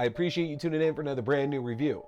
I appreciate you tuning in for another brand new review.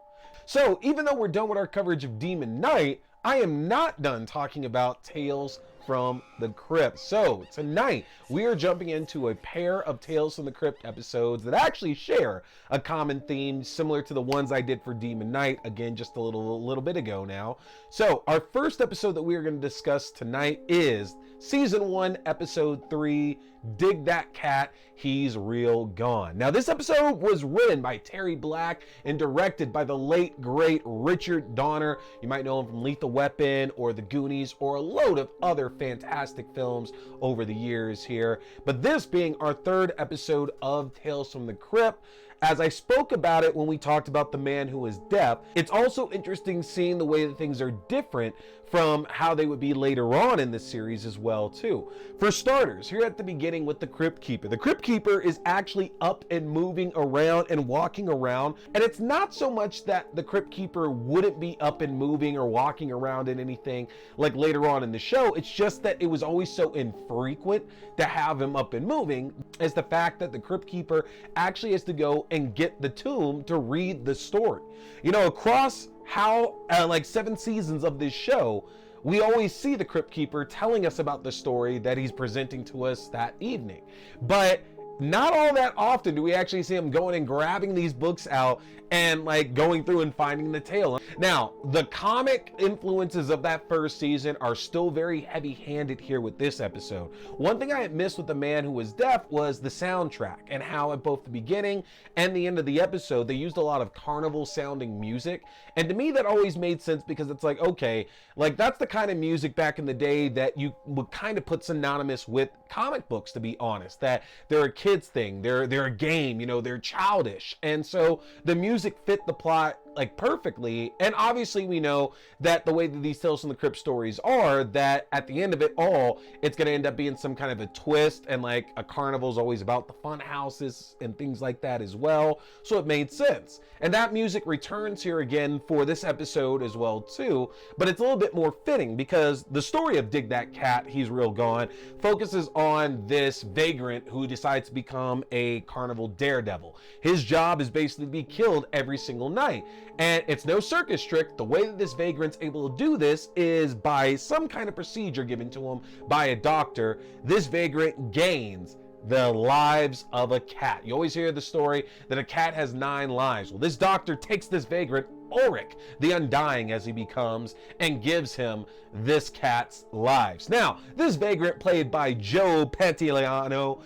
So even though we're done with our coverage of Demon Knight, I am not done talking about Tales from the Crypt. So tonight we are jumping into a pair of Tales from the Crypt episodes that actually share a common theme similar to the ones I did for Demon Knight, again just a little bit ago now. So our first episode that we are going to discuss tonight is Season 1, Episode 3, Dig That Cat, He's Real Gone. Now this episode was written by Terry Black and directed by the late great Richard Donner. You might know him from Lethal Weapon or The Goonies or a load of other fantastic films over the years here. But this being our third episode of Tales from the Crypt, as I spoke about it when we talked about The Man Who Is Deaf, it's also interesting seeing the way that things are different from how they would be later on in this series as well too. For starters, here at the beginning with the Crypt Keeper. The Crypt Keeper is actually up and moving around and walking around, and it's not so much that the Crypt Keeper wouldn't be up and moving or walking around in anything like later on in the show. It's just that it was always so infrequent to have him up and moving, as the fact that the Crypt Keeper actually has to go and get the tomb to read the story. You know, across how like 7 seasons of this show, we always see the Crypt Keeper telling us about the story that he's presenting to us that evening. But not all that often do we actually see him going and grabbing these books out and like going through and finding the tale. Now, the comic influences of that first season are still very heavy-handed here with this episode. One thing I had missed with The Man Who Was Deaf was the soundtrack, and how at both the beginning and the end of the episode they used a lot of carnival sounding music. And to me that always made sense, because it's like, okay, like that's the kind of music back in the day that you would kind of put synonymous with comic books, to be honest, that they're a kids thing, they're a game, you know, they're childish. And so the music fit the plot like perfectly. And obviously we know that the way that these Tales from the Crypt stories are, that at the end of it all, it's going to end up being some kind of a twist, and like a carnival is always about the fun houses and things like that as well. So it made sense. And that music returns here again for this episode as well too, but it's a little bit more fitting because the story of Dig That Cat, He's Real Gone focuses on this vagrant who decides to become a carnival daredevil. His job is basically to be killed every single night. And it's no circus trick. The way that this vagrant's able to do this is by some kind of procedure given to him by a doctor. This vagrant gains the lives of a cat. You always hear the story that a cat has 9 lives. Well, this doctor takes this vagrant, Ulrich, the Undying as he becomes, and gives him this cat's lives. Now, this vagrant, played by Joe Pantoliano,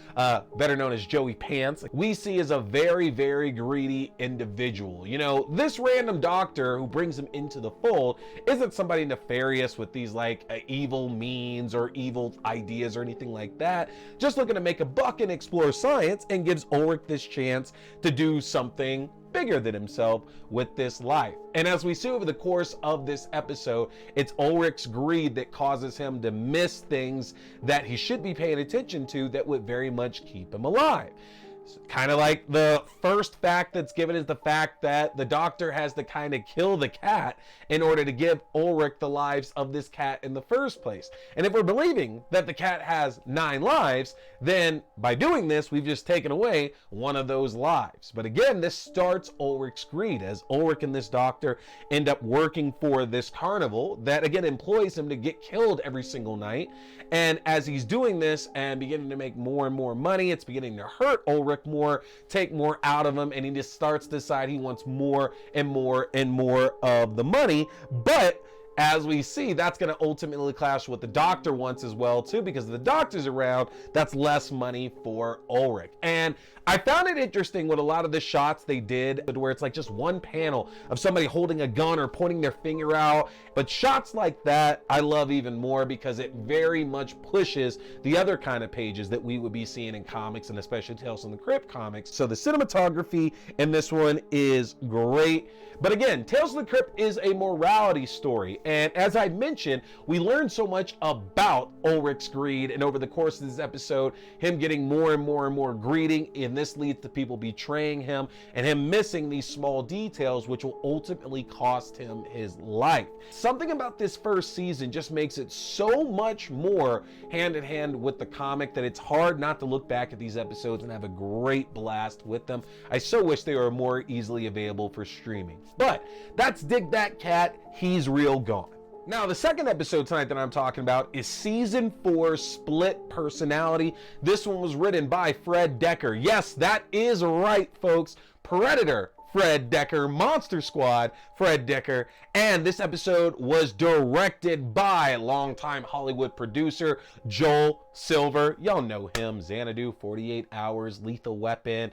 better known as Joey Pants, we see as a very, very greedy individual. You know, this random doctor who brings him into the fold isn't somebody nefarious with these like evil means or evil ideas or anything like that, just looking to make a buck and explore science, and gives Ulrich this chance to do something bigger than himself with this life. And as we see over the course of this episode, it's Ulrich's greed that causes him to miss things that he should be paying attention to that would very much keep him alive. Kind of like the first fact that's given is the fact that the doctor has to kind of kill the cat in order to give Ulrich the lives of this cat in the first place. And if we're believing that the cat has 9 lives, then by doing this, we've just taken away one of those lives. But again, this starts Ulrich's greed, as Ulrich and this doctor end up working for this carnival that again employs him to get killed every single night. And as he's doing this and beginning to make more and more money, it's beginning to hurt Ulrich more, take more out of him, and he just starts to decide he wants more and more and more of the money. But as we see, that's going to ultimately clash with what the doctor wants as well too, because if the doctor's around, that's less money for Ulrich. And I found it interesting with a lot of the shots they did where it's like just one panel of somebody holding a gun or pointing their finger out. But shots like that I love even more, because it very much pushes the other kind of pages that we would be seeing in comics, and especially Tales from the Crypt comics. So the cinematography in this one is great. But again, Tales from the Crypt is a morality story. And as I mentioned, we learned so much about Ulrich's greed, and over the course of this episode, him getting more and more and more greedy, and this leads to people betraying him and him missing these small details, which will ultimately cost him his life. Something about this first season just makes it so much more hand in hand with the comic that it's hard not to look back at these episodes and have a great blast with them. I so wish they were more easily available for streaming. But that's Dig That Cat, He's Real Gone. Now, the second episode tonight that I'm talking about is Season 4, Split Personality. This one was written by Fred Dekker. Yes, that is right, folks. Predator, Fred Dekker, Monster Squad, Fred Dekker, and this episode was directed by longtime Hollywood producer Joel Silver. Y'all know him, Xanadu, 48 Hours, Lethal Weapon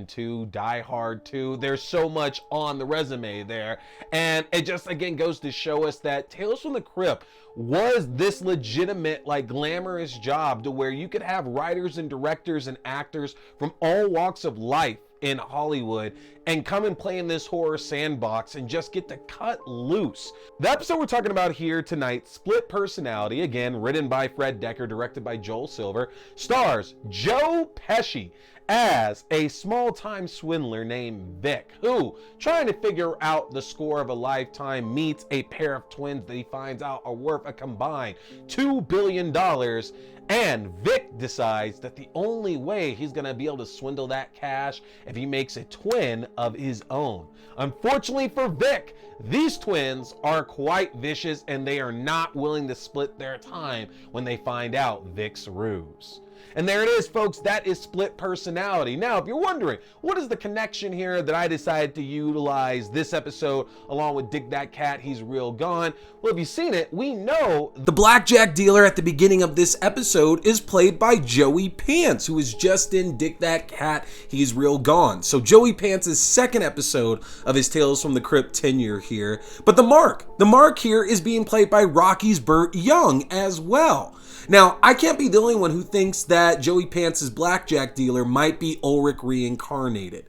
2, Die Hard 2. There's so much on the resume there, and it just again goes to show us that Tales from the Crypt was this legitimate, like, glamorous job to where you could have writers and directors and actors from all walks of life in Hollywood and come and play in this horror sandbox and just get to cut loose. The episode we're talking about here tonight, Split Personality, again written by Fred Dekker, directed by Joel Silver, stars Joe Pesci as a small-time swindler named Vic, who, trying to figure out the score of a lifetime, meets a pair of twins that he finds out are worth a combined $2 billion, and Vic decides that the only way he's gonna be able to swindle that cash if he makes a twin of his own. Unfortunately for Vic, these twins are quite vicious and they are not willing to split their time when they find out Vic's ruse. And there it is, folks. That is Split Personality. Now, if you're wondering, what is the connection here that I decided to utilize this episode along with Dig That Cat, He's Real Gone? Well, if you've seen it, we know the blackjack dealer at the beginning of this episode is played by Joey Pants, who is just in Dig That Cat, He's Real Gone. So Joey Pants' second episode of his Tales from the Crypt tenure here. But the mark here is being played by Rocky's Burt Young as well. Now, I can't be the only one who thinks that Joey Pants' blackjack dealer might be Ulrich reincarnated.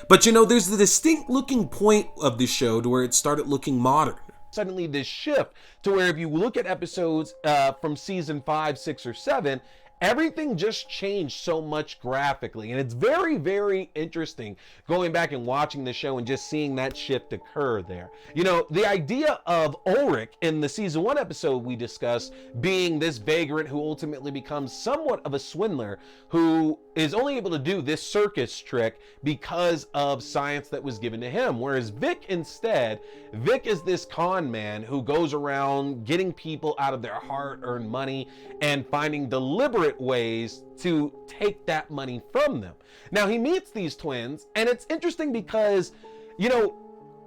But you know, there's the distinct looking point of the show to where it started looking modern. Suddenly this shift to where if you look at episodes from season 5, 6, or 7, everything just changed so much graphically, and it's very, very interesting going back and watching the show and just seeing that shift occur there. You know, the idea of Ulrich in the season 1 episode we discussed being this vagrant who ultimately becomes somewhat of a swindler who is only able to do this circus trick because of science that was given to him, whereas Vic is this con man who goes around getting people out of their hard-earned money and finding deliberate ways to take that money from them. Now, he meets these twins, and it's interesting because, you know,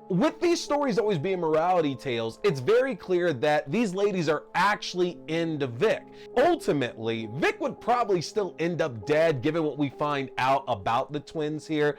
with these stories always being morality tales, it's very clear that these ladies are actually into Vic. Ultimately, Vic would probably still end up dead given what we find out about the twins here,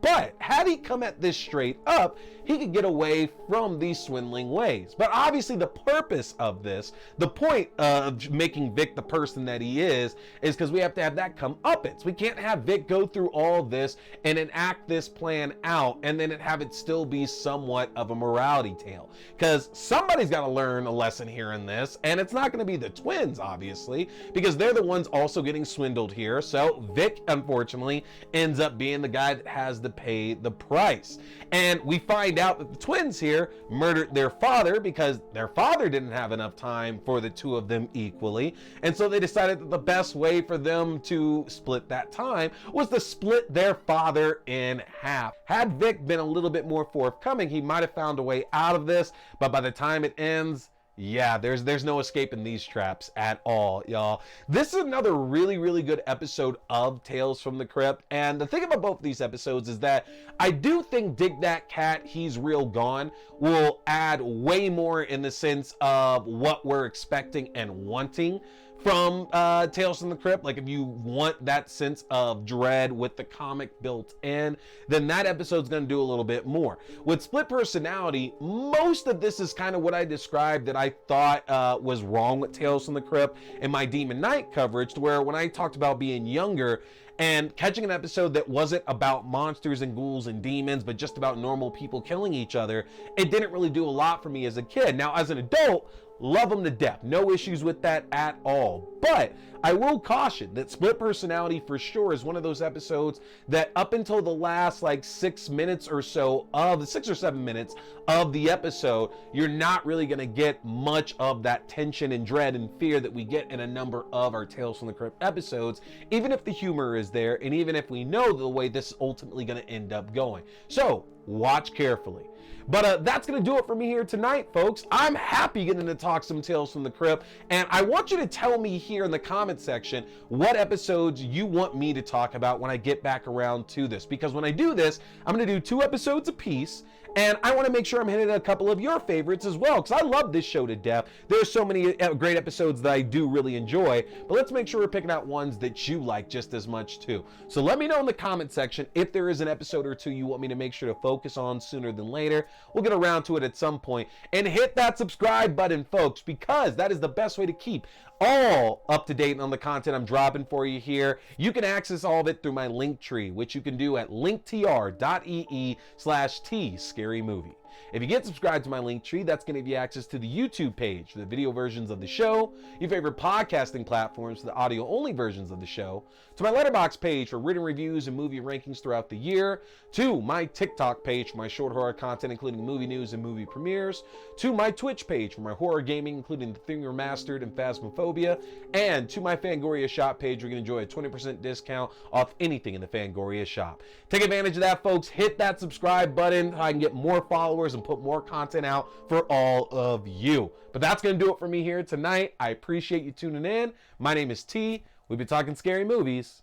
but had he come at this straight up, he could get away from these swindling ways. But obviously the purpose of this, the point of making Vic the person that he is because we have to have that comeuppance. We can't have Vic go through all this and enact this plan out and then have it still be somewhat of a morality tale, because somebody's got to learn a lesson here in this, and it's not going to be the twins, obviously, because they're the ones also getting swindled here. So Vic, unfortunately, ends up being the guy that has to pay the price. And we find out that the twins here murdered their father because their father didn't have enough time for the two of them equally, and so they decided that the best way for them to split that time was to split their father in half. Had Vic been a little bit more forthcoming, he might have found a way out of this, but by the time it ends, yeah, there's no escaping these traps at all, y'all. This is another really, really good episode of Tales from the Crypt, and the thing about both these episodes is that I do think Dig That Cat, He's Real Gone will add way more in the sense of what we're expecting and wanting from Tales from the Crypt. Like, if you want that sense of dread with the comic built in, then that episode's gonna do a little bit more. With Split Personality, most of this is kind of what I described that I thought was wrong with Tales from the Crypt in my Demon Knight coverage, to where when I talked about being younger and catching an episode that wasn't about monsters and ghouls and demons, but just about normal people killing each other, it didn't really do a lot for me as a kid. Now, as an adult, love them to death. No issues with that at all. But I will caution that Split Personality for sure is one of those episodes that up until the last like 6 minutes or so of the 6 or 7 minutes of the episode, you're not really going to get much of that tension and dread and fear that we get in a number of our Tales from the Crypt episodes, even if the humor is there and even if we know the way this is ultimately going to end up going. So watch carefully. But that's going to do it for me here tonight, folks. I'm happy getting to talk some Tales from the Crypt, and I want you to tell me here in the comment section what episodes you want me to talk about when I get back around to this. Because when I do this, I'm going to do 2 episodes a piece, and I want to make sure I'm hitting a couple of your favorites as well, because I love this show to death. There's so many great episodes that I do really enjoy, but let's make sure we're picking out ones that you like just as much too. So let me know in the comment section if there is an episode or 2 you want me to make sure to focus on sooner than later. We'll get around to it at some point. And hit that subscribe button, folks, because that is the best way to keep all up to date on the content I'm dropping for you here. You can access all of it through my link tree, which you can do at linktr.ee/tscarymovie. If you get subscribed to my link tree, that's going to give you access to the YouTube page for the video versions of the show, your favorite podcasting platforms for the audio-only versions of the show, to my Letterboxd page for written reviews and movie rankings throughout the year, to my TikTok page for my short horror content, including movie news and movie premieres, to my Twitch page for my horror gaming, including The Thing Remastered and Phasmophobia, and to my Fangoria shop page, where you can enjoy a 20% discount off anything in the Fangoria shop. Take advantage of that, folks. Hit that subscribe button so I can get more followers and put more content out for all of you. But that's going to do it for me here tonight. I appreciate you tuning in. My name is T. We've been talking scary movies.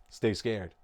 Stay scared.